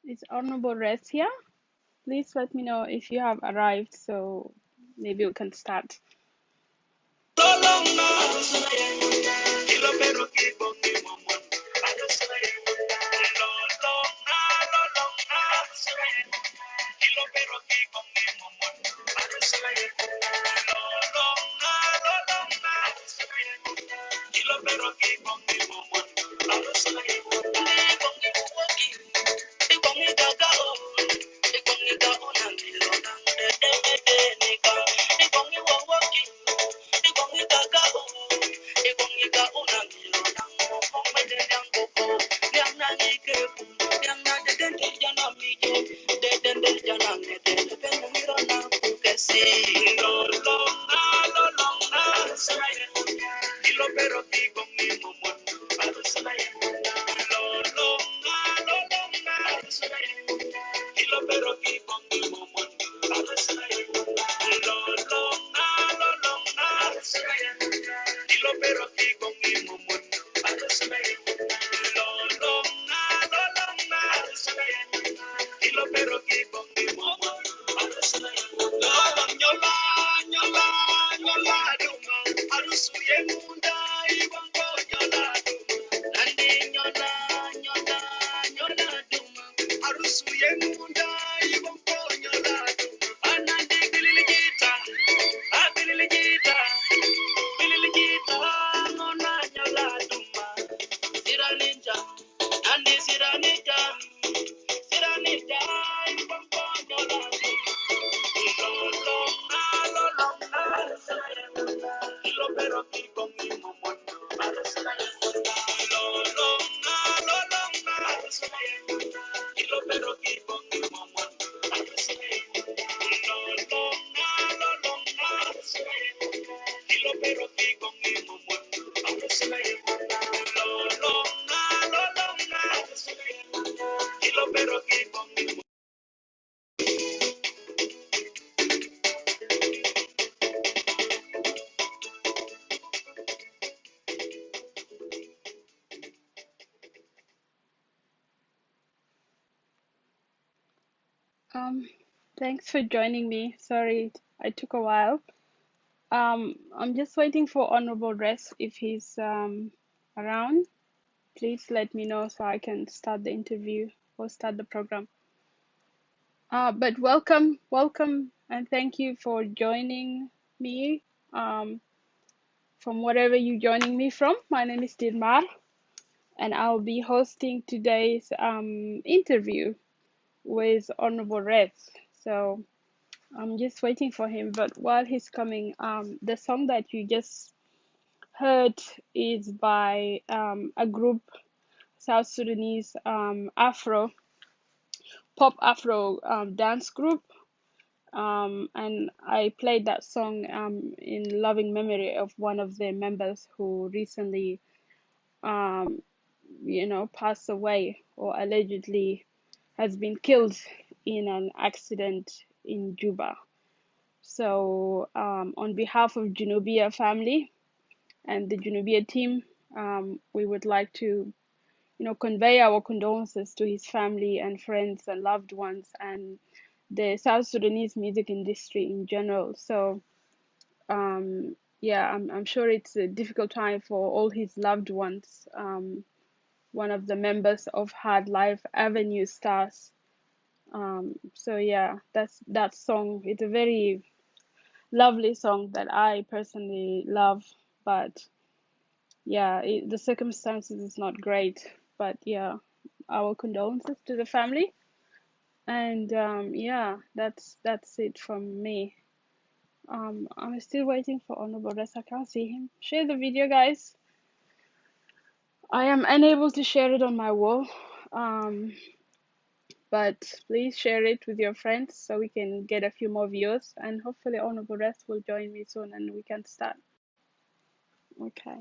Is Honorable Reath here? Please let me know if you have arrived so maybe we can start. Um, Thanks for joining me. Sorry, I took a while. I'm just waiting for Honorable Rest if he's around. Please let me know so I can start the interview or start the program. But welcome, and thank you for joining me from wherever you're joining me from. My name is Dilmar, and I'll be hosting today's interview with Honorable Rest. So I'm just waiting for him, but while he's coming, the song that you just heard is by a group, South Sudanese pop Afro dance group, and I played that song in loving memory of one of their members who recently, um, passed away or allegedly has been killed in an accident in Juba. So on behalf of Junubia family and the Junubia team, we would like to, convey our condolences to his family and friends and loved ones and the South Sudanese music industry in general. So yeah, I'm sure it's a difficult time for all his loved ones. One of the members of Hard Life Avenue stars. So yeah, that song. It's a very lovely song that I personally love, but yeah, the circumstances is not great. But yeah, our condolences to the family, and yeah, that's it from me. I'm still waiting for Honorable Rest. I can't see him. Share the video, guys. I am unable to share it on my wall. But please share it with your friends so we can get a few more viewers, and hopefully Honorable Rest will join me soon and we can start. Okay.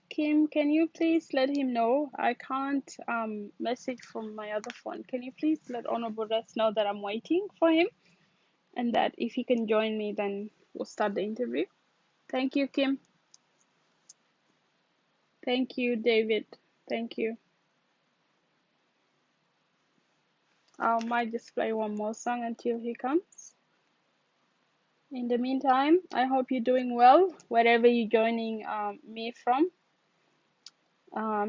Kim, can you please let him know? I can't message from my other phone. Can you please let Honorable Rest know that I'm waiting for him and that if he can join me, then we'll start the interview. Thank you, Kim. Thank you, David. Thank you. I might just play one more song until he comes. In the meantime, I hope you're doing well wherever you're joining me from,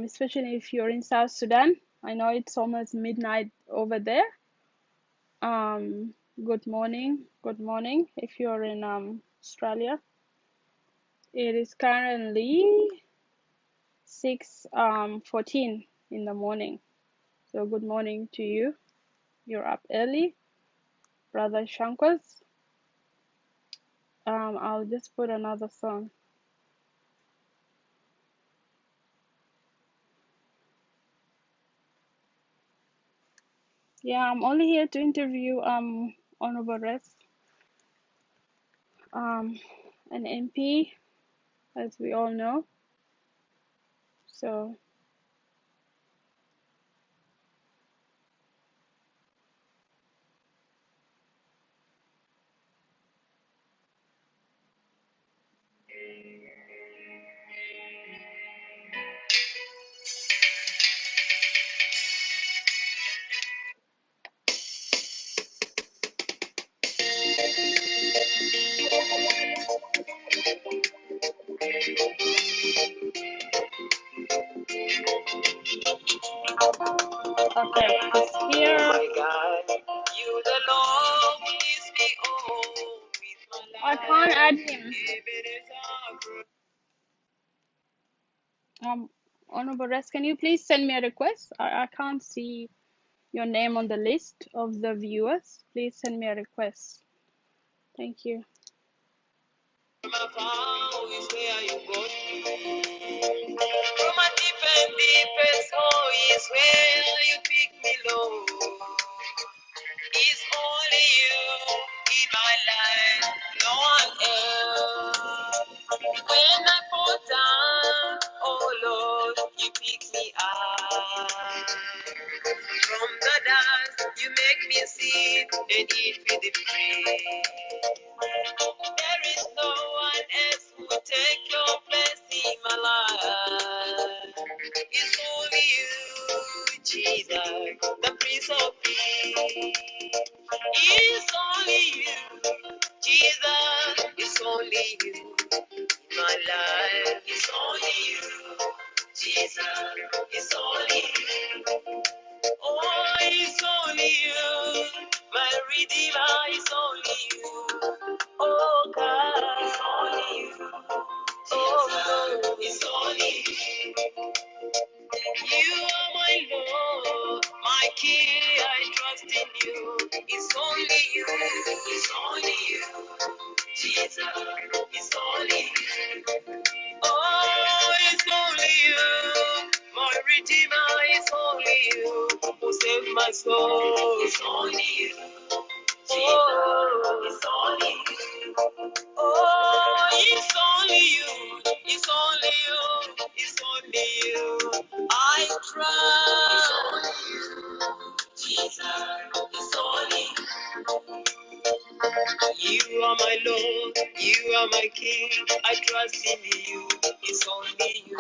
especially if you're in South Sudan. I know it's almost midnight over there. Good morning. Good morning. If you're in Australia, it is currently 6:14 in the morning. So good morning to you. You're up early, brother Shankwas. I'll just put another song. Yeah, I'm only here to interview Honorable Reath, an MP, as we all know. So okay, he's here. My God, you the Lord is me all with my life. I can't add him. Honorable Reath, can you please send me a request? I can't see your name on the list of the viewers. Please send me a request. Thank you. From a deepest hole is where you pick me low. It's only you in my life, no one else. When I fall down, oh Lord, you pick me up. From the dust, you make me sit and eat with the free. There is no one else who will take your place in my life. It's only you, Jesus, the Prince of Peace. It's only you, Jesus. It's only you, my life. It's only you, Jesus. It's only you. Oh, it's only you, my Redeemer. It's only you. Oh God, it's only you. Oh Lord, it's only you. You are my Lord, my King. I trust in you. It's only you. It's only you. Jesus, it's only you. Oh, it's only you. My Redeemer, it's only you who saved my soul. It's only you. Oh, it's only you. Oh, it's only you. It's only you. It's only you. I trust. It's only you. Jesus, it's only you. You are my Lord. You are my King. I trust in you. It's only you.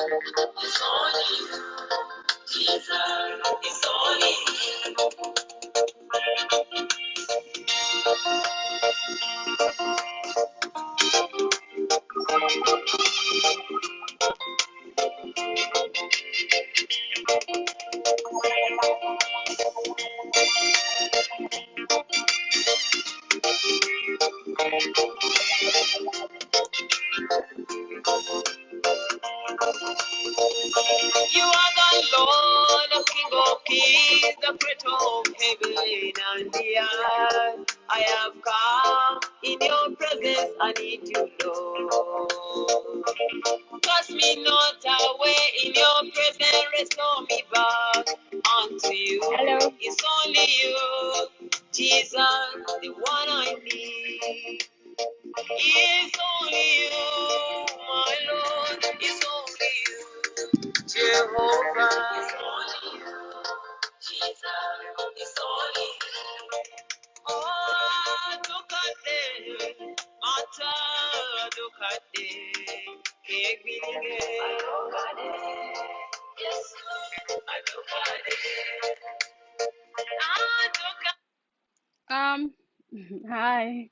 It's only you. Jesus, it's only you. You are the Lord, the King of Kings, the creator of heaven and the earth. I have come in your presence, I need you, Lord. Cast me not away in your presence, restore me back unto you. Hello. It's only you, Jesus, the one I need. It's only you, my Lord, it's only you, Jehovah. It's only you, Jesus, it's only you. Oh, Dukade, Mata Dukade, Kegbilige. Adukade, yes, Adukade. Adukade. Hi.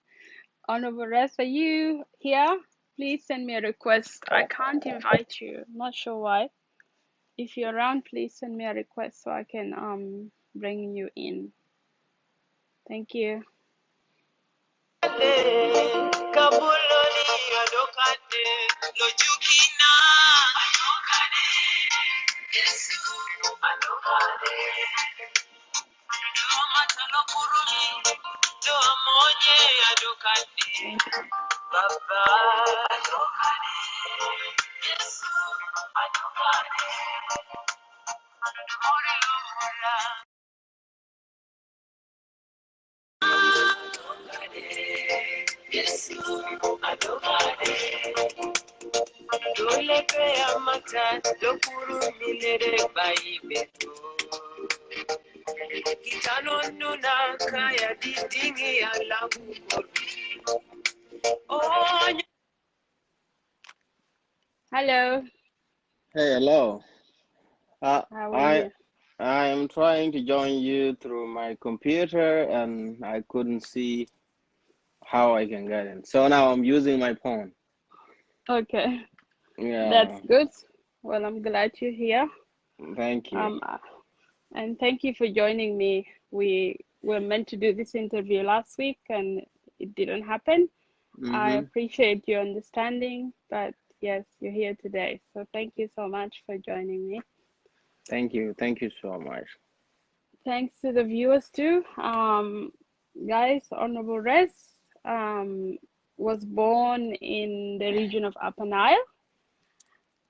Honorable Reath, are you here? Please send me a request. I can't invite you. Not sure why. If you're around, please send me a request so I can bring you in. Thank you. Hello. Hey, hello. How are I you? I am trying to join you through my computer and I couldn't see how I can get in. So now I'm using my phone. Okay, that's Yeah, good. Well, I'm glad you're here. thank you. Um, and thank you for joining me. We were meant to do this interview last week and it didn't happen. I Mm-hmm. appreciate your understanding, but yes, you're here today. So thank you so much for joining me. Thank you. Thank you so much. Thanks to the viewers too. Guys, Honorable Res was born in the region of Upper Nile,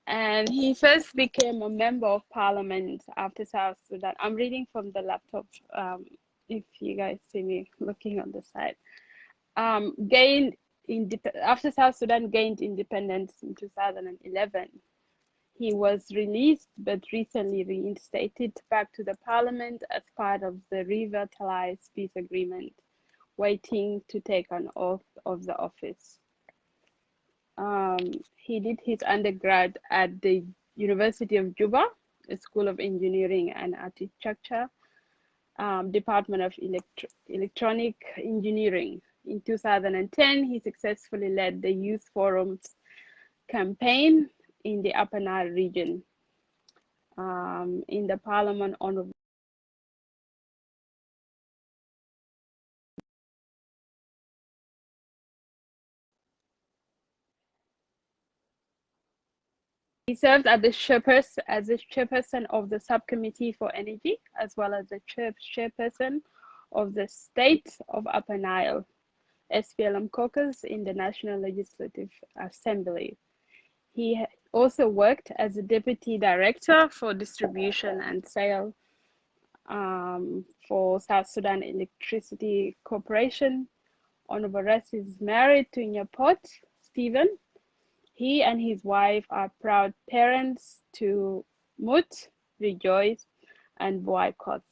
and he first became a member of parliament after South Sudan. I'm reading from the laptop, if you guys see me looking on the side. Gained after South Sudan gained independence in 2011. He was released but recently reinstated back to the parliament as part of the revitalised peace agreement, waiting to take an oath of the office. He did his undergrad at the University of Juba, a School of Engineering and Architecture, Department of Electronic Engineering. In 2010, he successfully led the Youth Forum's campaign in the Upper Nile region. In the Parliament on He served as the chairperson of the subcommittee for energy, as well as the chairperson of the State of Upper Nile SPLM caucus in the National Legislative Assembly. He also worked as a deputy director for distribution and sale for South Sudan Electricity Corporation. Honorable Res is married to Nyapot Stephen. He and his wife are proud parents to Mut, Rejoice, and Boycott.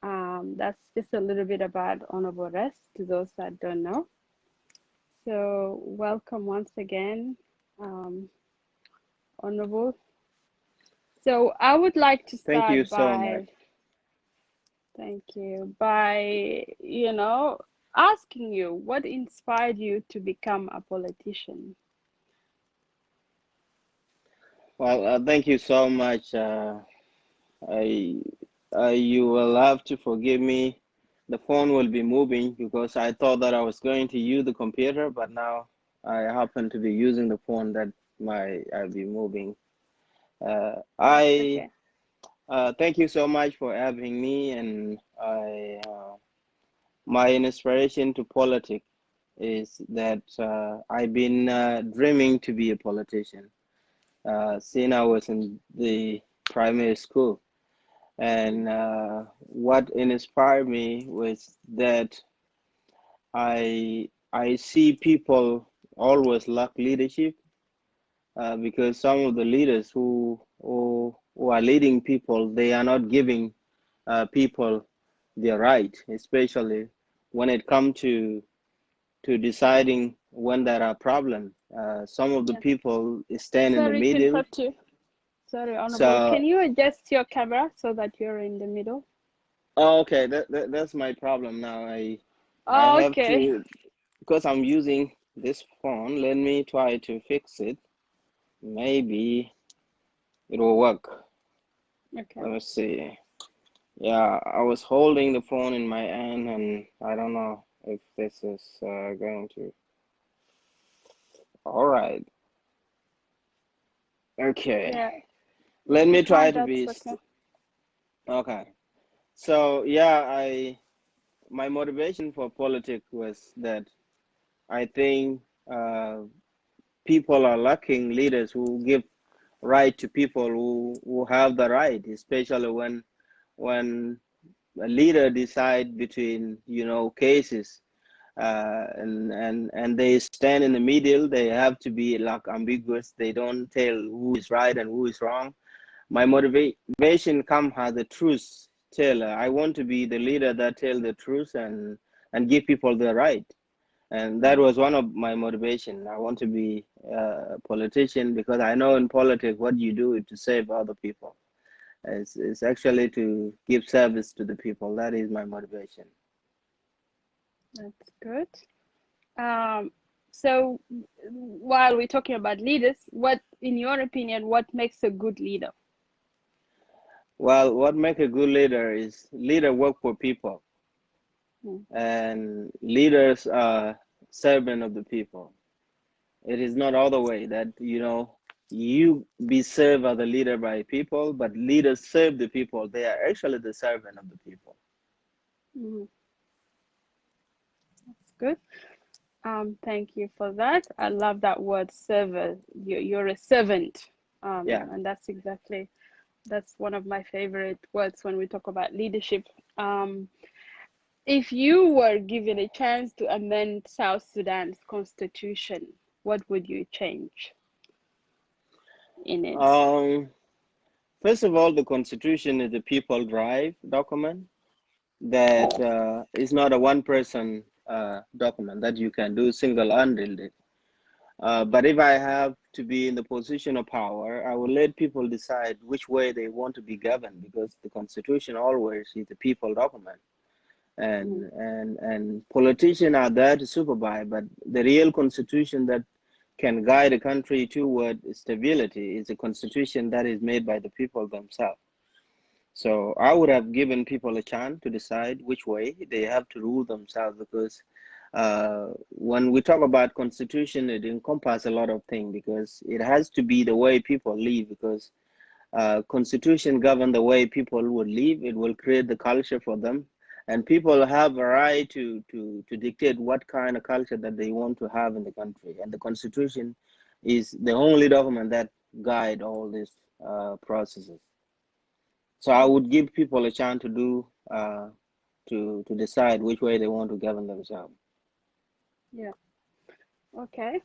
That's just a little bit about Honorable Res to those that don't know. So welcome once again, Honorable. So I would like to Thank you start so much. by, asking you what inspired you to become a politician? Well, thank you so much. I, you will have to forgive me. The phone will be moving because I thought that I was going to use the computer, but now I happen to be using the phone that I'll be moving. Okay. Thank you so much for having me, and my inspiration to politics is that I've been dreaming to be a politician since I was in the primary school. And what inspired me was that I see people always lack leadership because some of the leaders who are leading people, they are not giving people their right, especially when it comes to deciding when there are problems. Some of the Yes. people stand in the Sorry to middle. interrupt you. Sorry, Honorable. So, Can you adjust your camera so that you're in the middle? oh, okay, that's my problem now. I Oh, have okay. to, because I'm using this phone. Let me try to fix it. Maybe it will work. Okay. Let me see. Yeah, I was holding the phone in my hand and I don't know. if this is going to. All right. Okay. Yeah, Let if you me try can't, to that's be. okay. Okay. So yeah, my motivation for politics was that I think people are lacking leaders who give right to people who have the right, especially when a leader decide between cases, and they stand in the middle. They have to be like ambiguous. They don't tell who is right and who is wrong. My motivation come as a truth teller. I want to be the leader that tell the truth and give people the right. And that Mm, was one of my motivation. I want to be a politician because I know in politics what you do is to save other people. It's actually to give service to the people. That is my motivation. that's good. So while we're talking about leaders, what, in your opinion, what makes a good leader? Well, what make a good leader is leader work for people, Mm, and leaders are servant of the people. It is not all the way that you be served as a leader by people, but leaders serve the people. They are actually the servant of the people. mm, that's good. Thank you for that. I love that word, server. You're a servant. Yeah. And that's one of my favorite words when we talk about leadership. If you were given a chance to amend South Sudan's constitution, what would you change in it? Um, First of all, the Constitution is a people drive document that is not a one person document that you can do single-handedly. But if I have to be in the position of power, I will let people decide which way they want to be governed, because the Constitution always is a people document. Mm, And politicians are there to supervise, but the real constitution that can guide a country toward stability is a constitution that is made by the people themselves. So I would have given people a chance to decide which way they have to rule themselves, because when we talk about constitution, it encompasses a lot of things, because it has to be the way people live, because constitution govern the way people would live. It will create the culture for them, and people have a right to dictate what kind of culture that they want to have in the country. And the constitution is the only document that guide all these processes. So I would give people a chance to do to decide which way they want to govern themselves. yeah. Okay.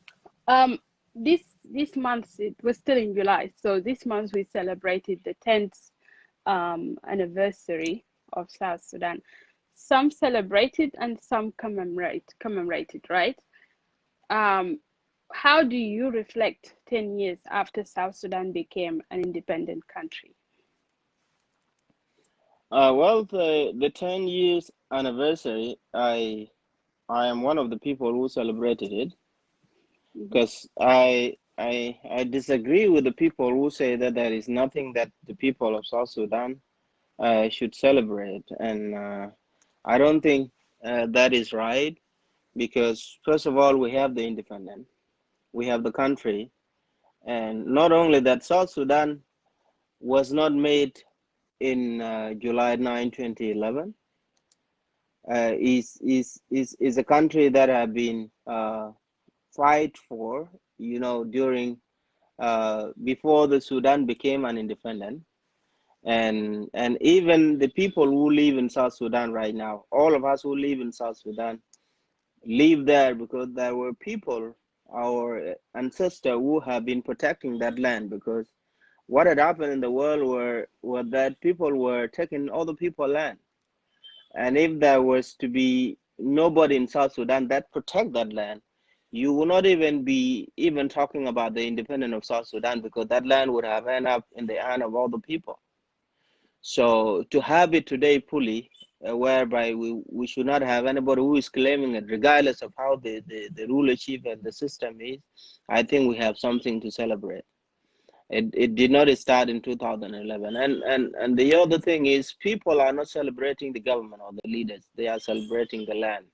Um, this month, it was still in July, so this month we celebrated the 10th anniversary of South Sudan. Some celebrated and some commemorated, right? Um, how do you reflect 10 years after South Sudan became an independent country? Well, the 10 years anniversary, I am one of the people who celebrated it, Mm-hmm. because I disagree with the people who say that there is nothing that the people of South Sudan should celebrate, and I don't think that is right, because first of all we have the independence, we have the country, and not only that, South Sudan was not made in July 9, 2011. Is a country that have been fight for, during before the Sudan became an independent, and even the people who live in South Sudan right now, all of us who live in South Sudan live there because there were people, our ancestors, who have been protecting that land, because what had happened in the world were that people were taking other people's land. And if there was to be nobody in South Sudan that protect that land, you will not even be even talking about the independence of South Sudan, because that land would have ended up in the hand of all the people. So to have it today fully, whereby we should not have anybody who is claiming it, regardless of how the rulership and the system is, I think we have something to celebrate. It did not start in 2011. And the other thing is, people are not celebrating the government or the leaders. They are celebrating the land.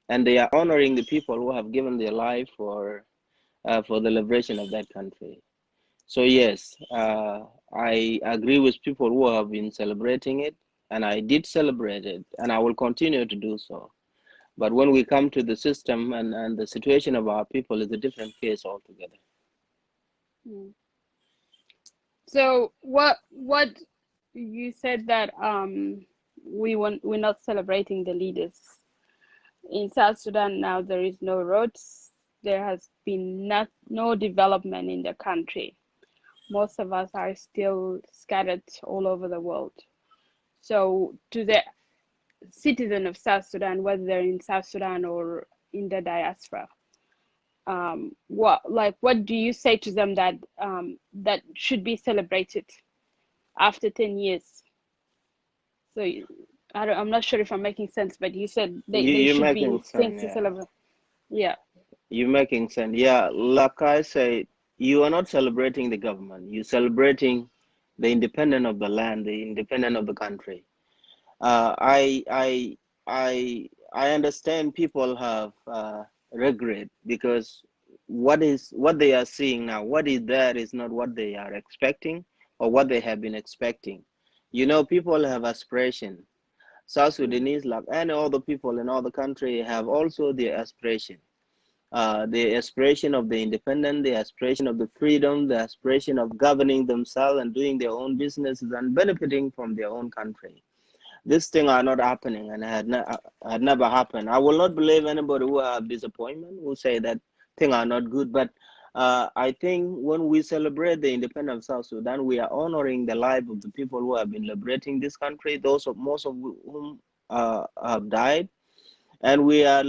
and they are honoring the people who have given their life for the liberation of that country. So yes, I agree with people who have been celebrating it, and I did celebrate it, and I will continue to do so. But when we come to the system and the situation of our people is a different case altogether. Mm. So what you said that we're not celebrating the leaders in South Sudan now. There is no roads. There has been no development in the country. Most of us are still scattered all over the world. So to the citizen of South Sudan, whether they're in South Sudan or in the diaspora, what do you say to them that that should be celebrated after 10 years? So I'm not sure if I'm making sense, but you said they You're should making be things sense, to yeah. celebrate. Yeah. You're making sense, yeah. Like I say, you are not celebrating the government. You're celebrating the independence of the land, the independence of the country. Uh, I I I understand people have regret because what they are seeing now, what is there is not what they are expecting or what they have been expecting. You know, people have aspiration. South Mm. Sudanese, like any other people in other country, have also their aspiration. The aspiration of the independence, the aspiration of the freedom, the aspiration of governing themselves and doing their own businesses and benefiting from their own country. These things are not happening and had never happened. I will not believe anybody who have disappointment who say that things are not good. But I think when we celebrate the independence of South Sudan, we are honoring the life of the people who have been liberating this country, most of whom have died, and we are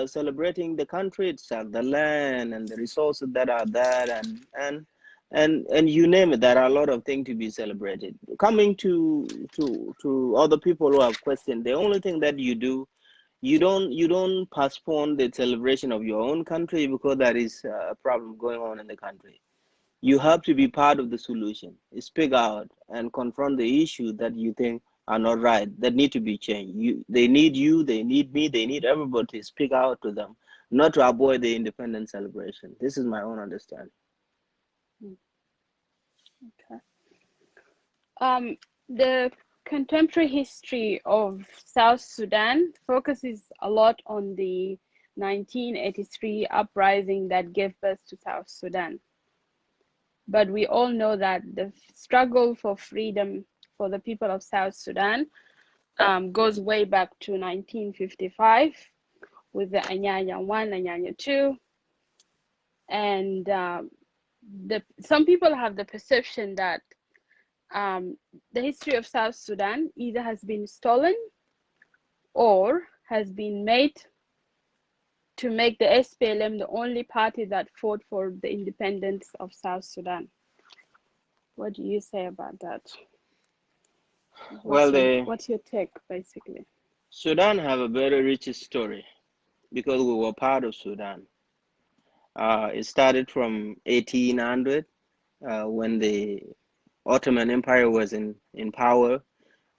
celebrating the country itself, the land and the resources that are there, and you name it. There are a lot of things to be celebrated. Coming to other people who have questioned, the only thing that you do, you don't postpone the celebration of your own country because there is a problem going on in the country. You have to be part of the solution. Speak out and confront the issues that you think are not right, that need to be changed. They need you, they need me, they need everybody to speak out to them, not to avoid the independence celebration. This is my own understanding. Mm. Okay. The contemporary history of South Sudan focuses a lot on the 1983 uprising that gave birth to South Sudan. But we all know that the struggle for freedom for the people of South Sudan goes way back to 1955 with the Anyanya 1, Anyanya 2. And some people have the perception that the history of South Sudan either has been stolen or has been made to make the SPLM the only party that fought for the independence of South Sudan. What do you say about that? Well, What's your take, basically? Sudan have a very rich story because we were part of Sudan. It started from 1800 when the Ottoman Empire was in power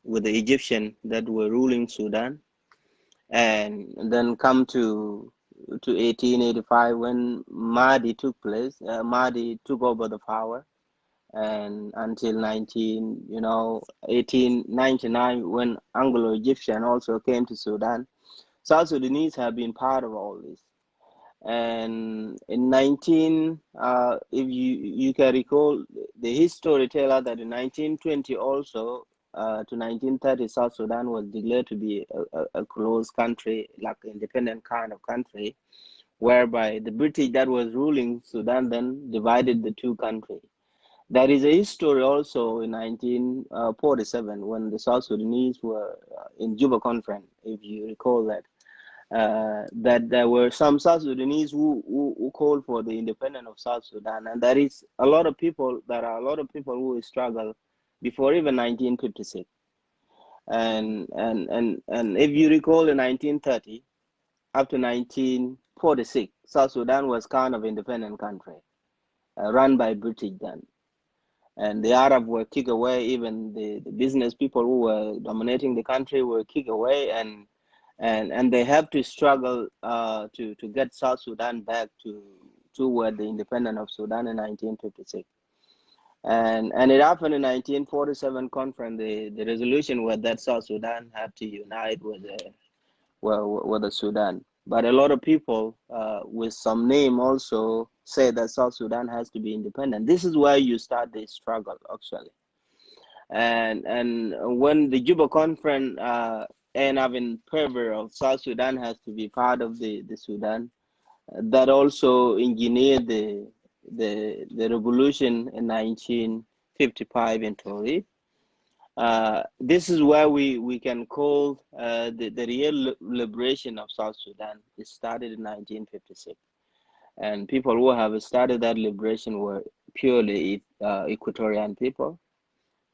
with the Egyptian that were ruling Sudan, and then come to 1885 when Mahdi took place. Mahdi took over the power, and until 1899 when Anglo-Egyptian also came to Sudan. South Sudanese have been part of all this. And in if you can recall, the history tell us that in 1920 also to 1930, South Sudan was declared to be a closed country, like independent kind of country, whereby the British that was ruling Sudan then divided the two countries. There is a history also in 1947 when the South Sudanese were in Juba conference, if you recall that. That there were some South Sudanese who called for the independence of South Sudan, and there is a lot of people. There are a lot of people who struggle before even 1956. And if you recall, in 1930 up to 1946, South Sudan was kind of independent country, run by British then. And the Arab were kicked away. Even the business people who were dominating the country were kicked away, and they have to struggle to get South Sudan back to toward the independence of Sudan in 1956. And it happened in 1947 conference. The resolution was that South Sudan have to unite with the Sudan. But a lot of people with some name also say that South Sudan has to be independent. This is where you start the struggle actually. And when the Juba conference end up in favor of South Sudan has to be part of the Sudan, that also engineered the revolution in 1955 in Tori. This is where we can call the real liberation of South Sudan. It started in 1956. And people who have started that liberation were purely Equatorian people,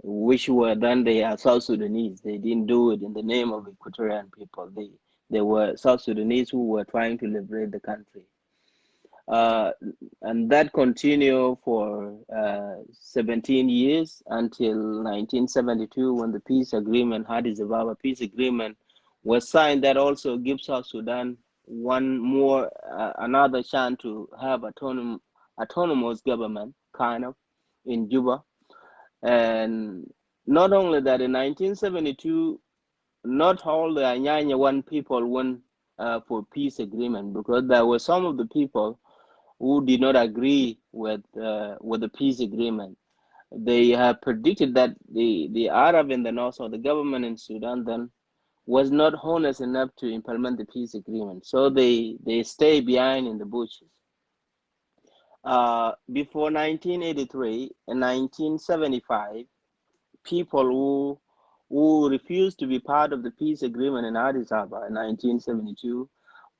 which were then they are South Sudanese. They didn't do it in the name of Equatorian people. They were South Sudanese who were trying to liberate the country. And that continued for 17 years until 1972 when the peace agreement, Addis Ababa peace agreement, was signed. That also gives South Sudan one more, another chance to have autonomous government, kind of, in Juba. And not only that, in 1972, not all the Anyanya one people went for peace agreement, because there were some of the people who did not agree with the peace agreement. They have predicted that the Arab in the north, or the government in Sudan then, was not honest enough to implement the peace agreement. So they stay behind in the bushes. Before 1983 and 1975, people who refused to be part of the peace agreement in Addis Ababa in 1972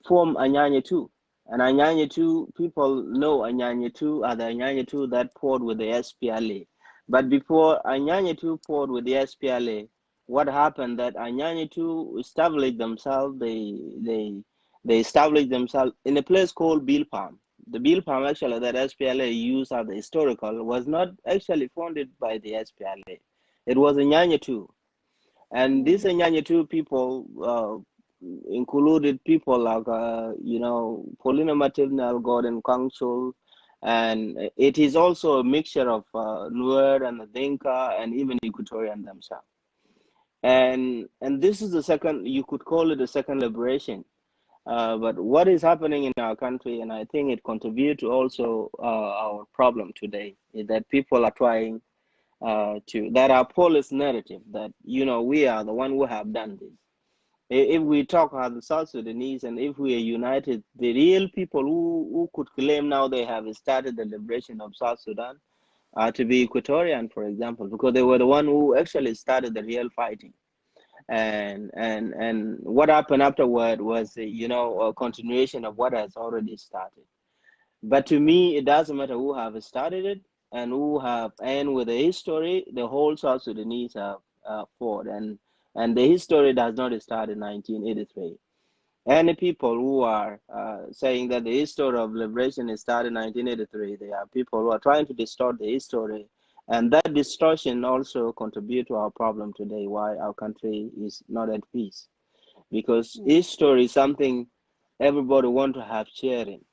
formed Anyanya 2. And Anyanya 2, people know Anyanya 2 are the Anyanya 2 that fought with the SPLA. But before Anyanya 2 fought with the SPLA, what happened that Anyanya 2 established themselves, they established themselves in a place called Bilpam. The Bilpam actually that SPLA used as the historical was not actually founded by the SPLA. It was Anyanya 2. And these Anyanya 2 people included people like, Paulina Maternal, Gordon Kangchul, and it is also a mixture of Nuer and the Dinka and even Equatorian themselves. And this is the second, you could call it the second liberation. But what is happening in our country, and I think it contributes to also our problem today, is that people are trying that our police narrative that, we are the one who have done this. If we talk as the South Sudanese, and if we are united, the real people who could claim now they have started the liberation of South Sudan are to be Equatorian, for example, because they were the one who actually started the real fighting. And what happened afterward was, a continuation of what has already started. But to me, it doesn't matter who have started it and who have end with the history. The whole South Sudanese have fought, and the history does not start in 1983. Any people who are saying that the history of liberation started in 1983, they are people who are trying to distort the history, and that distortion also contribute to our problem today, why our country is not at peace. Because history is something everybody want to have sharing.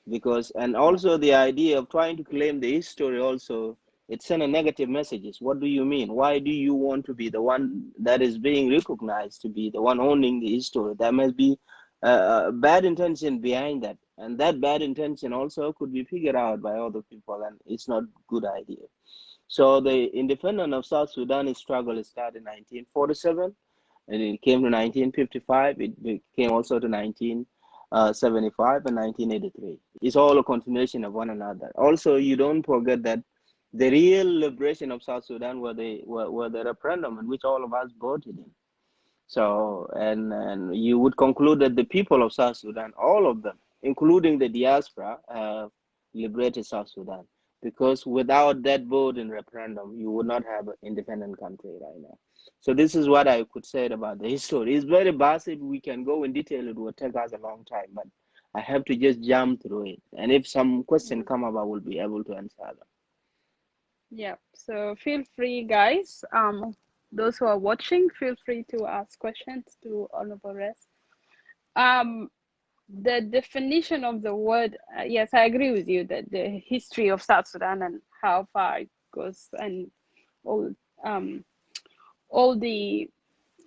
Because, and also the idea of trying to claim the history also, it sends a negative messages. What do you mean? Why do you want to be the one that is being recognized to be the one owning the history? There must be a bad intention behind that, and that bad intention also could be figured out by other people, and it's not good idea. So the independence of South Sudan struggle started in 1947, and it came to 1955. It came also to 1975 and 1983. It's all a continuation of one another. Also, you don't forget that the real liberation of South Sudan were the referendum in which all of us voted in. So, and you would conclude that the people of South Sudan, all of them, including the diaspora, liberated South Sudan. Because without that vote in referendum, you would not have an independent country right now. So this is what I could say about the history. It's very vast. If we can go in detail, it will take us a long time, but I have to just jump through it. And if some question come up, I will be able to answer them. Yeah, so feel free, guys. Those who are watching, feel free to ask questions to Honorable Rest. The definition of the word, yes, I agree with you that the history of South Sudan and how far it goes and all all the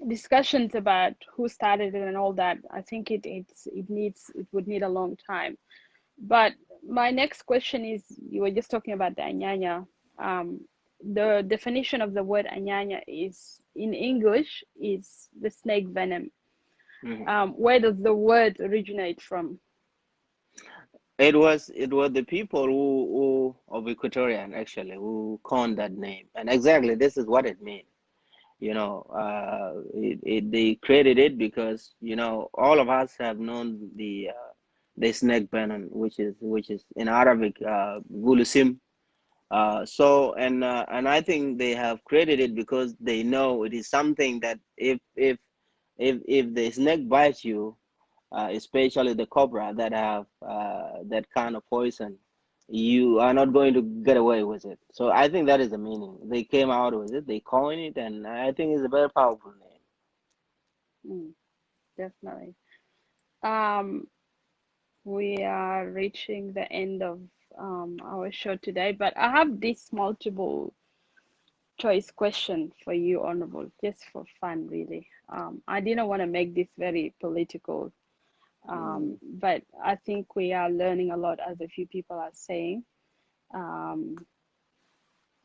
discussions about who started it and all that, I think it would need a long time. But my next question is, you were just talking about the anyanya. The definition of the word anyanya is in English is the snake venom. Where does the word originate from? It was the people who of Equatorian actually who coined that name, and exactly this is what it means. You know, they created it because all of us have known the snake venom, which is in Arabic gulusim. And I think they have created it because they know it is something that if the snake bites you, especially the cobra that have that kind of poison, you are not going to get away with it. So I think that is the meaning. They came out with it, they coined it, and I think it's a very powerful name. Definitely. We are reaching the end of our show today, but I have this multiple choice question for you, Honorable, just for fun, really. I didn't want to make this very political, but I think we are learning a lot, as a few people are saying.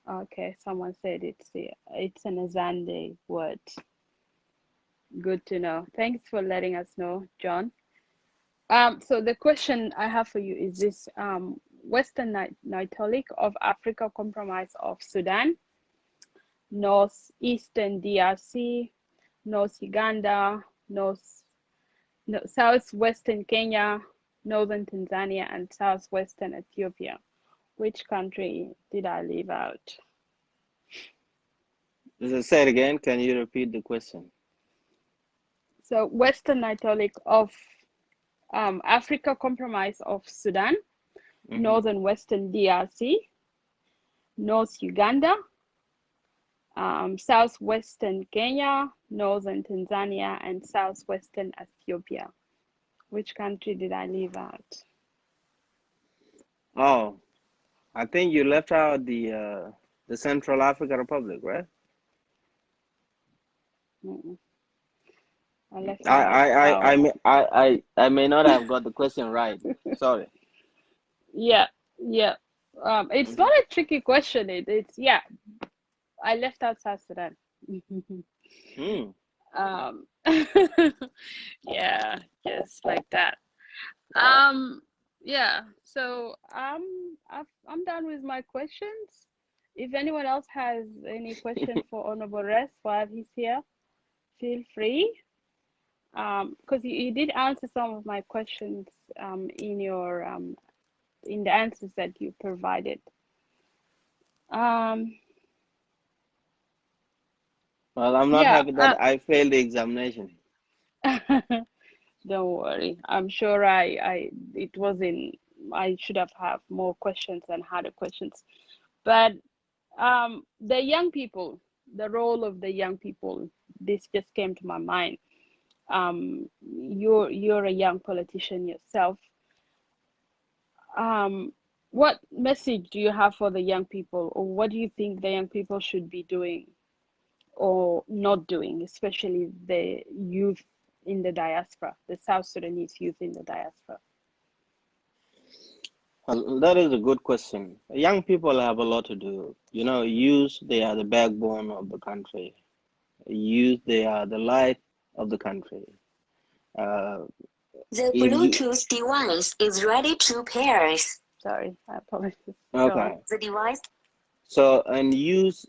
Okay, someone said it's an Azande word. Good to know. Thanks for letting us know, John. So the question I have for you is this: Western Nitolic of Africa Compromise of Sudan, Northeastern DRC, North Uganda, Southwestern Kenya, Northern Tanzania, and Southwestern Ethiopia. Which country did I leave out? As I said again, can you repeat the question? So Western Nitolic of Africa Compromise of Sudan, Northern Western DRC, North Uganda, Southwestern Kenya, Northern Tanzania, and Southwestern Ethiopia. Which country did I leave out? Oh, I think you left out the Central African Republic, right? I left out. I may not have got the question right. Sorry. Yeah. It's not a tricky question. It's yeah. I left out South Sudan. Yeah, just like that. Yeah. So I'm done with my questions. If anyone else has any question for Honorable Rest while he's here, feel free. Because you did answer some of my questions in your in the answers that you provided. Well, I'm not happy that I failed the examination. Don't worry. I'm sure it wasn't. I should have more questions and harder questions. But the young people, the role of the young people, this just came to my mind. You're a young politician yourself. What message do you have for the young people, or what do you think the young people should be doing or not doing, especially the youth in the diaspora, the South Sudanese youth in the diaspora? Well, that is a good question. Young people have a lot to do. Youth, they are the backbone of the country. Youth, they are the life of the country. The Bluetooth device is ready to pair. Sorry, I apologize. Okay. The device. So, and youth,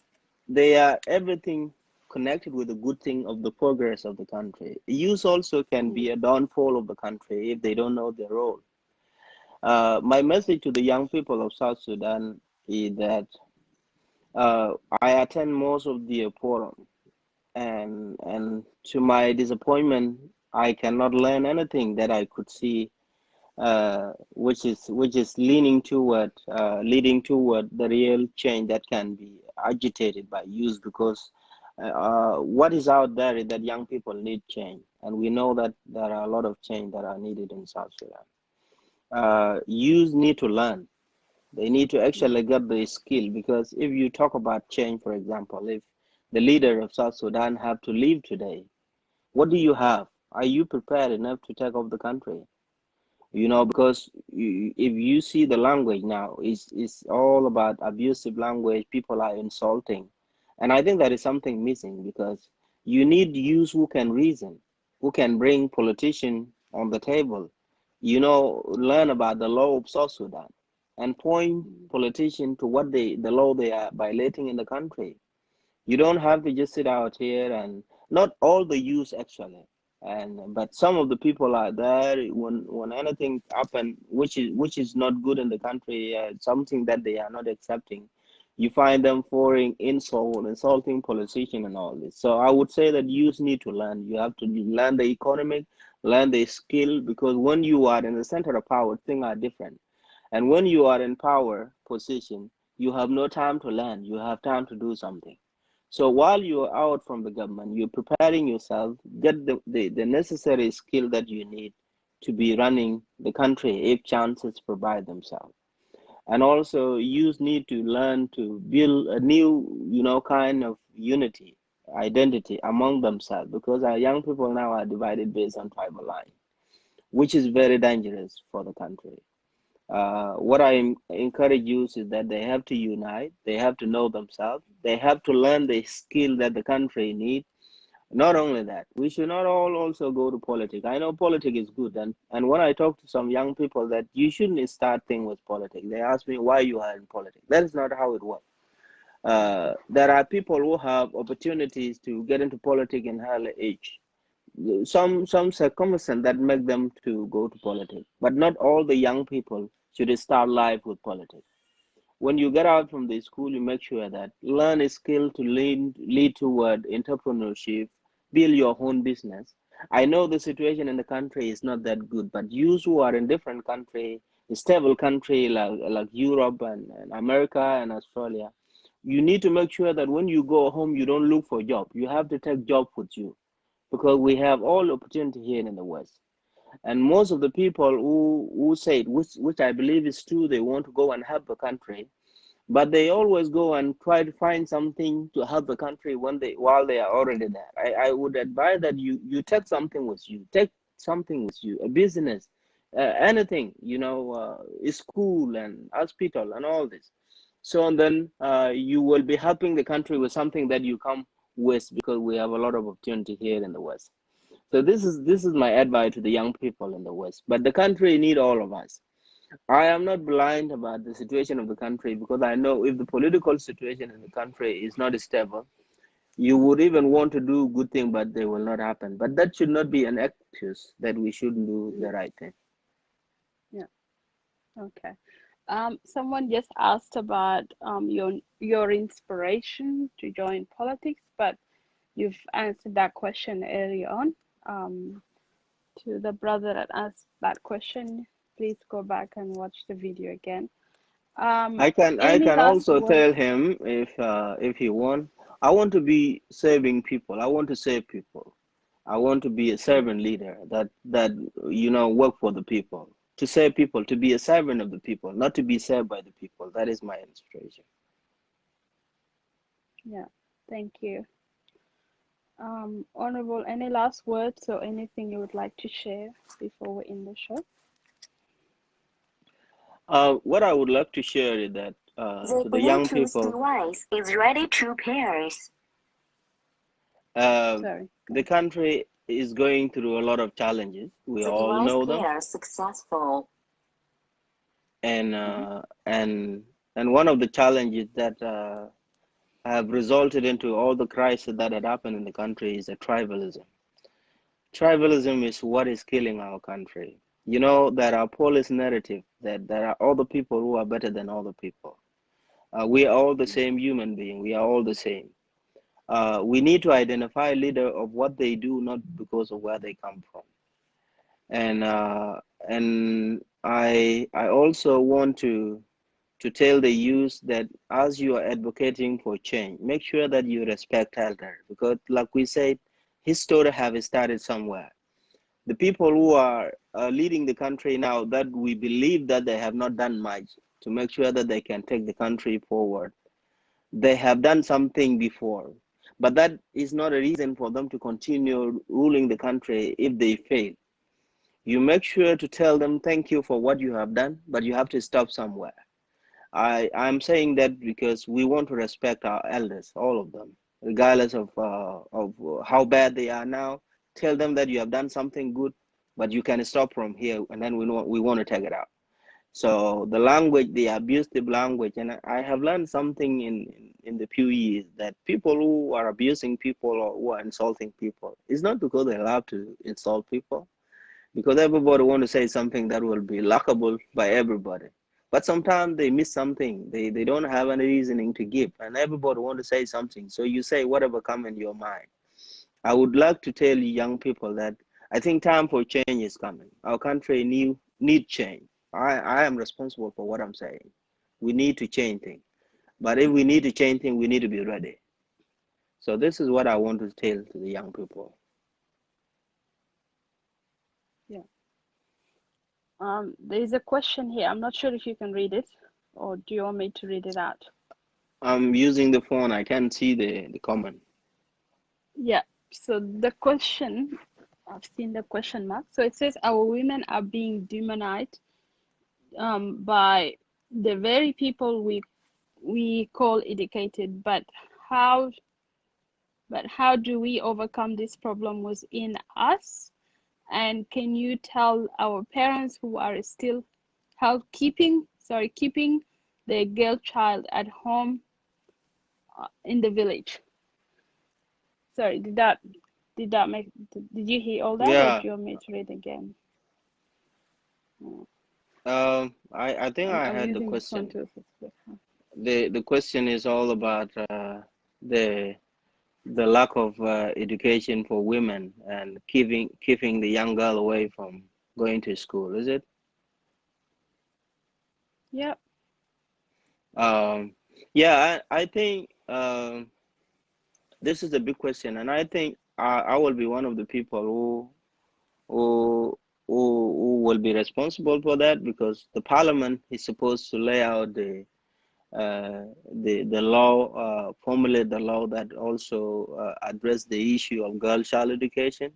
they are everything connected with the good thing of the progress of the country. Youth also can be a downfall of the country if they don't know their role. My message to the young people of South Sudan is that I attend most of the forum, and to my disappointment, I cannot learn anything that I could see, which is leading toward the real change that can be agitated by youth. Because What is out there is that young people need change, and we know that there are a lot of change that are needed in South Sudan. Youth need to learn. They need to actually get the skill, because if you talk about change, for example, if the leader of South Sudan have to leave today, what do you have? Are you prepared enough to take over the country? You know, because if you see the language now, it's all about abusive language. People are insulting, and I think that is something missing, because you need youth who can reason, who can bring politician on the table, you know, learn about the law of South Sudan and point politician to what the law they are violating in the country. You don't have to just sit out here, and not all the youth actually, and but some of the people are there when anything happen which is not good in the country, something that they are not accepting, you find them pouring insult, insulting politician and all this. So I would say that youth need to learn. You have to learn the economic, learn the skill, because when you are in the center of power, things are different. And when you are in power position, you have no time to learn. You have time to do something. So while you're out from the government, you're preparing yourself, get the necessary skill that you need to be running the country if chances provide themselves. And also youth need to learn to build a new, you know, kind of unity, identity among themselves, because our young people now are divided based on tribal line, which is very dangerous for the country. What I encourage youth is that they have to unite, they have to know themselves, they have to learn the skill that the country needs. Not only that, we should not all also go to politics. I know politics is good, and when I talk to some young people that you shouldn't start things with politics, they ask me why you are in politics. That is not how it works. There are people who have opportunities to get into politics in early age, some circumstances that make them to go to politics, but not all the young people should start life with politics. When you get out from the school, you make sure that learn a skill to lead toward entrepreneurship, build your own business. I know the situation in the country is not that good, but you who are in different country, stable country like Europe and America and Australia, you need to make sure that when you go home, you don't look for a job. You have to take job with you, because we have all opportunity here in the West. And most of the people who say it, which I believe is true, they want to go and help the country, but they always go and try to find something to help the country while they are already there. I would advise that you take something with you, take something with you, a business, anything, you know, a school and hospital and all this. So and then you will be helping the country with something that you come with, because we have a lot of opportunity here in the West. So this is my advice to the young people in the West. But the country need all of us. I am not blind about the situation of the country, because I know if the political situation in the country is not stable, you would even want to do good thing, but they will not happen. But that should not be an excuse that we shouldn't do the right thing. Yeah. Okay. Someone just asked about your inspiration to join politics, but you've answered that question early on. To the brother that asked that question, please go back and watch the video again. I Any can last also word? tell him if he want. I want to be serving people. I want to save people. I want to be a servant leader that you know work for the people, to serve people, to be a servant of the people, not to be served by the people. That is my inspiration. Yeah, thank you. Honorable, any last words or anything you would like to share before we end the show? What I would like to share is that The to the young Bluetooth people, device is ready to pairs. uh, Sorry. the country is going through a lot of challenges. We The all device know them, pair successful. and Mm-hmm. and one of the challenges that have resulted into all the crisis that had happened in the country is a tribalism. Tribalism is what is killing our country. You know, there are police narrative that there are other people who are better than other people. We are all the same human being. We are all the same. We need to identify a leader of what they do, not because of where they come from. And I also want to tell the youth that as you are advocating for change, make sure that you respect elders, because like we said, history have started somewhere. The people who are leading the country now, that we believe that they have not done much to make sure that they can take the country forward. They have done something before, but that is not a reason for them to continue ruling the country if they fail. You make sure to tell them thank you for what you have done, but you have to stop somewhere. I'm saying that because we want to respect our elders, all of them, regardless of how bad they are now. Tell them that you have done something good, but you can stop from here, and then we want to take it out. So the language, the abusive language, and I have learned something in the few years, that people who are abusing people or who are insulting people, it's not because they love to insult people, because everybody want to say something that will be likable by everybody. But sometimes they miss something. They don't have any reasoning to give, and everybody want to say something. So you say whatever come in your mind. I would like to tell you young people that I think time for change is coming. Our country need change. I am responsible for what I'm saying. We need to change things. But if we need to change things, we need to be ready. So this is what I want to tell to the young people. Yeah. There is a question here. I'm not sure if you can read it, or do you want me to read it out? I'm using the phone. I can't see the comment. Yeah. So the question, I've seen the question mark. So it says our women are being demonized by the very people we call educated, but how do we overcome this problem within us? And can you tell our parents who are still keeping their girl child at home in the village? Sorry, did you hear all that, or do Yeah. you want me to read again? I think I I'm had the using the phone question. too. The question is all about the lack of education for women and keeping the young girl away from going to school. Is it? Yep. Yeah, I think this is a big question, and I think I will be one of the people who who will be responsible for that, because the parliament is supposed to lay out the law, formulate the law that also address the issue of girl child education,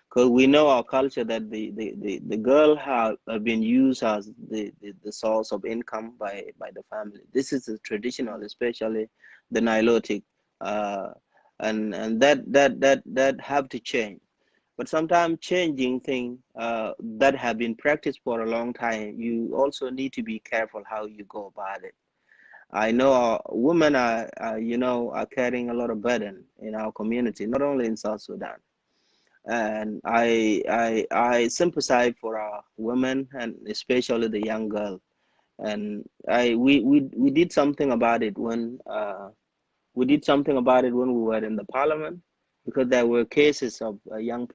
because we know our culture that the girl have been used as the source of income by the family. This is the traditional, especially the Nilotic, uh, and that have to change. But sometimes changing things that have been practiced for a long time, you also need to be careful how you go about it. I know our women are carrying a lot of burden in our community, not only in South Sudan. And I sympathize for our women, and especially the young girl. And we did something about it when we were in the parliament, because there were cases of young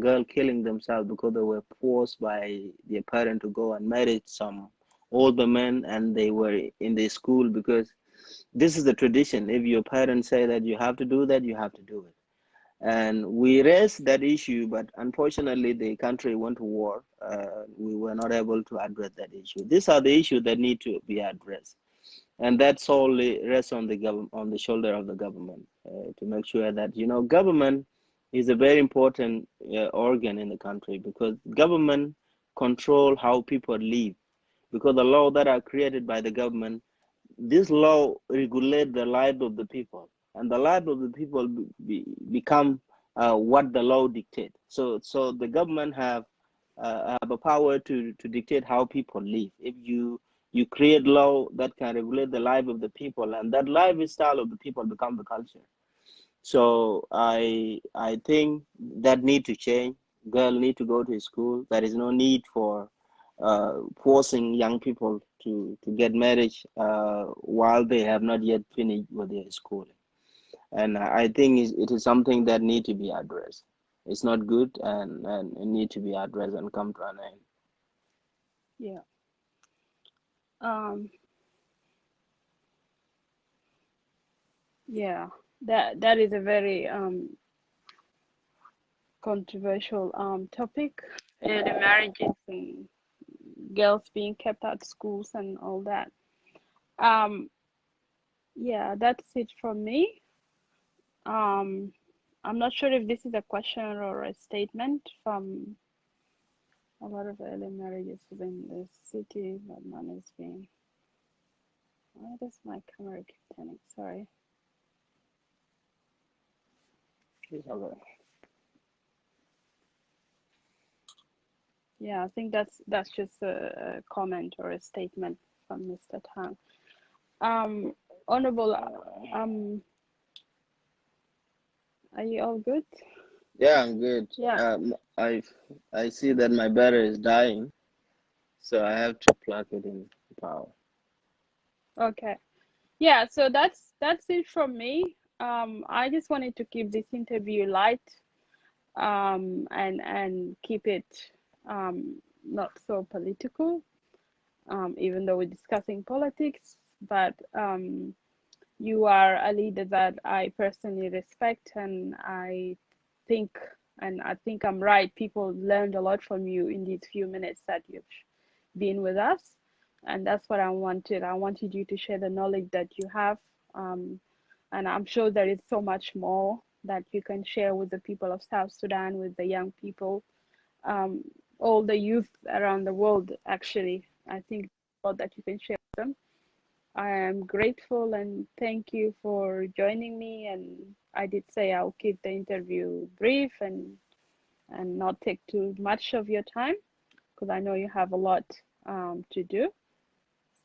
girl killing themselves because they were forced by their parent to go and marry some older men, and they were in the school, because this is the tradition. If your parents say that you have to do that, you have to do it. And we raised that issue, but unfortunately the country went to war. We were not able to address that issue. These are the issues that need to be addressed, and that solely rests on the shoulder of the government, to make sure that government is a very important organ in the country, because government control how people live, because the law that are created by the government, this law regulate the life of the people, and the life of the people become what the law dictate. So the government have a power to dictate how people live. If you create law that can regulate the life of the people, and that lifestyle of the people become the culture. So I think that need to change. Girl need to go to school. There is no need for forcing young people to get married while they have not yet finished with their schooling. And I think it is something that need to be addressed. It's not good, and it need to be addressed and come to an end. Yeah. Um, Yeah, that is a very controversial topic. Early marriages and girls being kept out schools and all that. Um, yeah, that's it from me. Um, I'm not sure if this is a question or a statement from a lot of early marriages within the city, but none is being. Why does my camera keep turning? Sorry. Okay. Yeah, I think that's just a comment or a statement from Mr. Tang. Honorable, are you all good? Yeah, I'm good. Yeah. I see that my battery is dying, so I have to plug it in power. Okay. Yeah, so that's it from me. I just wanted to keep this interview light, and keep it not so political, even though we're discussing politics, but you are a leader that I personally respect, and think I think I'm right. People learned a lot from you in these few minutes that you've been with us, and that's what I wanted. I wanted you to share the knowledge that you have, um, and I'm sure there is so much more that you can share with the people of South Sudan, with the young people, um, all the youth around the world. Actually, I think all that you can share with them. I am grateful and thank you for joining me. And I did say I'll keep the interview brief and not take too much of your time because I know you have a lot to do.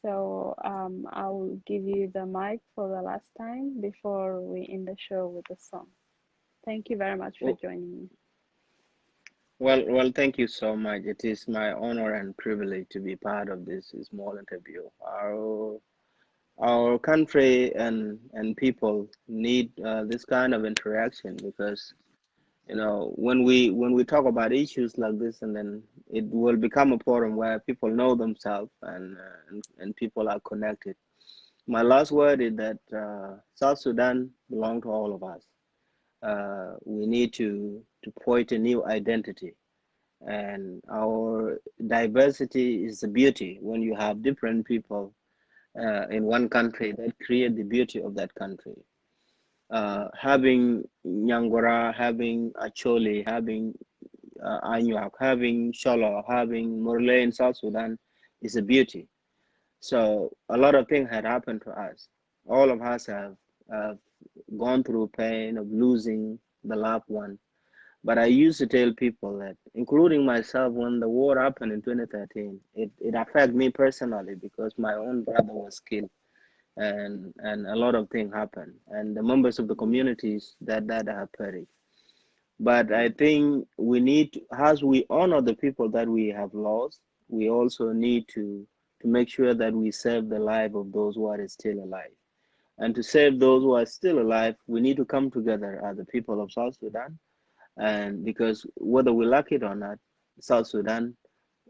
So I'll give you the mic for the last time before we end the show with a song. Thank you very much for Oh, joining me. well, thank you so much. It is my honor and privilege to be part of this small interview. Our country and people need this kind of interaction because when we talk about issues like this, and then it will become a forum where people know themselves and people are connected. My last word is that South Sudan belongs to all of us. We need to point a new identity, and our diversity is the beauty. When you have different people in one country, that create the beauty of that country. Having Nyangora, having Acholi, having Anyuak, having Sholo, having Murle in South Sudan is a beauty. So a lot of things had happened to us. All of us have gone through pain of losing the loved one. But I used to tell people that, including myself, when the war happened in 2013, it affected me personally because my own brother was killed, and a lot of things happened, and the members of the communities that have perished. But I think we need to, as we honor the people that we have lost, we also need to make sure that we save the life of those who are still alive. And to save those who are still alive, we need to come together as the people of South Sudan. And because whether we like it or not, South Sudan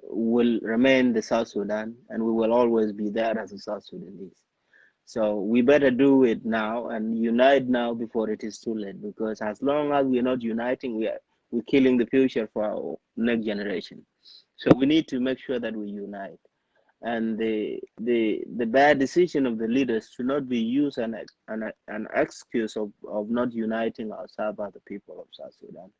will remain the South Sudan, and we will always be there as a South Sudanese. So we better do it now and unite now before it is too late. Because as long as we're not uniting, we're killing the future for our next generation. So we need to make sure that we unite. And the bad decision of the leaders should not be used an excuse of not uniting ourselves as the people of South Sudan.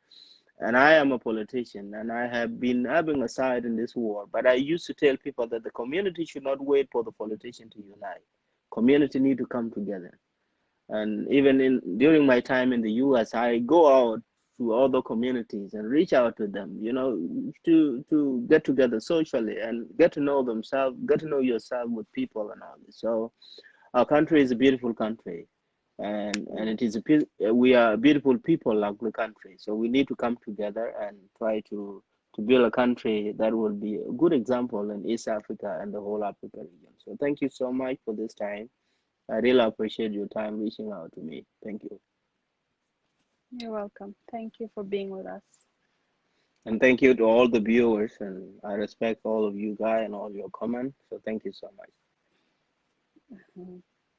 And I am a politician, and I have been having a side in this war. But I used to tell people that the community should not wait for the politician to unite. Community need to come together. And even during my time in the U.S., I go out to other communities and reach out to them, to get together socially and get to know themselves, get to know yourself with people and all this. So our country is a beautiful country, and it is we are beautiful people like the country. So we need to come together and try to build a country that will be a good example in East Africa and the whole Africa region. So thank you so much for this time. I really appreciate your time reaching out to me. Thank you. You're welcome. Thank you for being with us. And thank you to all the viewers. And I respect all of you guys and all your comments. So thank you so much.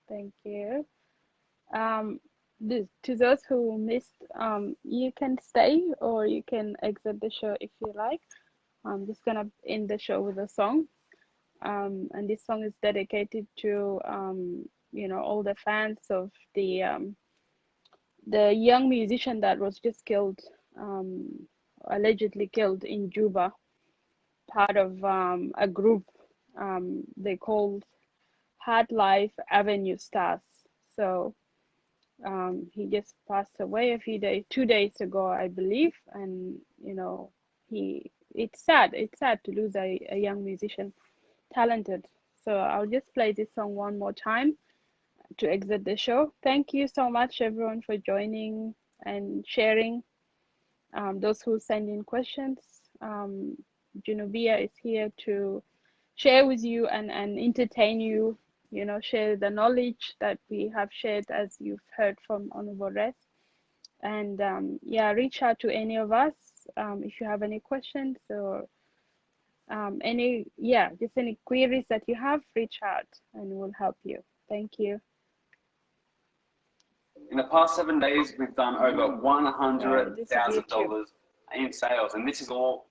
Thank you. To those who missed, you can stay or you can exit the show if you like. I'm just gonna end the show with a song. And this song is dedicated to all the fans of the young musician that was just killed, allegedly killed in Juba, part of a group they called Hard Life Avenue Stars. So he just passed away a few days, 2 days ago, I believe, and it's sad. It's sad to lose a young musician, talented. So I'll just play this song one more time to exit the show. Thank you so much, everyone, for joining and sharing. Those who send in questions, Junubia is here to share with you and entertain you, share the knowledge that we have shared, as you've heard from Honorable Rest. And yeah, reach out to any of us if you have any questions or just any queries that you have, reach out and we'll help you. Thank you. In the past 7 days, we've done over $100,000 in sales, and this is all.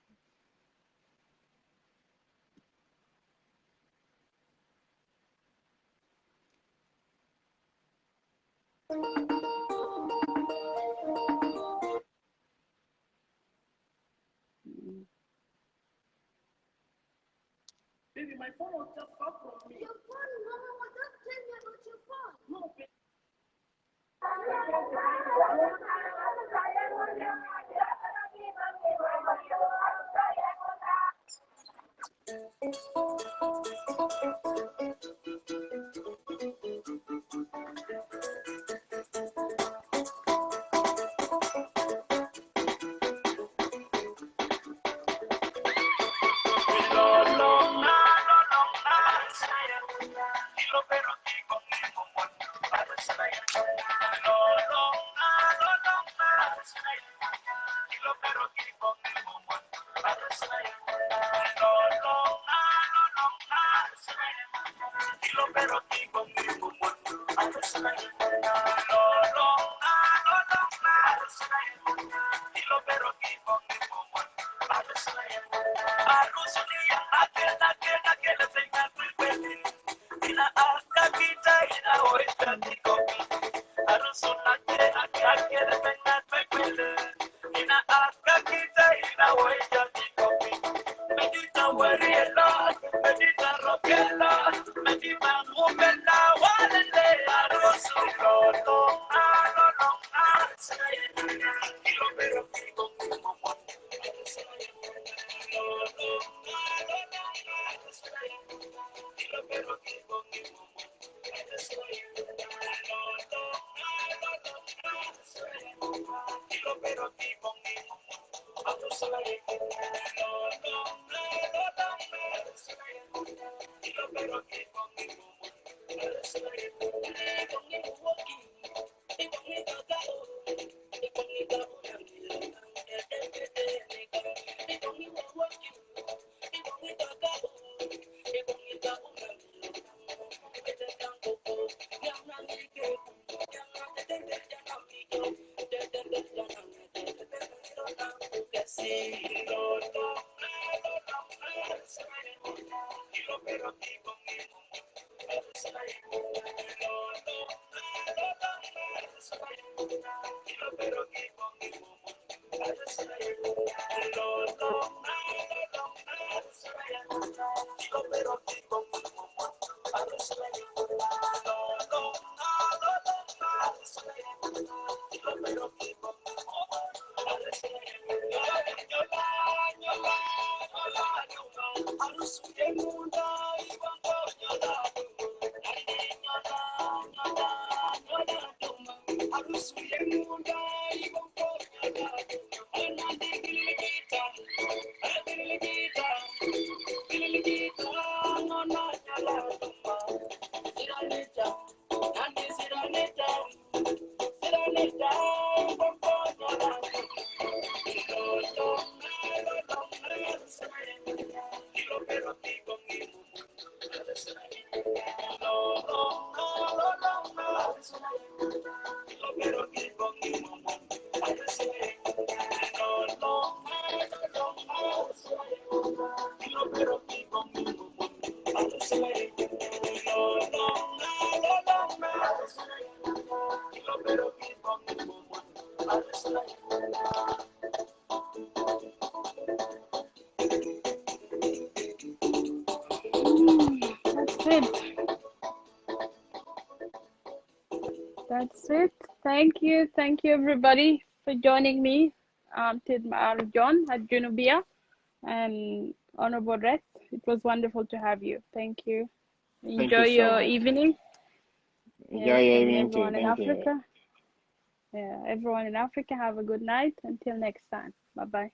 Baby, my phone was just off from me. Your phone, Mama, just tell me about your phone. No, baby. it. That's it. Thank you. Thank you, everybody, for joining me. Tid John at Junubia and Honorable Reath. It was wonderful to have you. Thank you. Thank Enjoy you so your much. evening. Enjoy Yes, your and evening too. everyone in Thank you. Africa. Yeah, everyone in Africa, have a good night. Until next time. Bye-bye.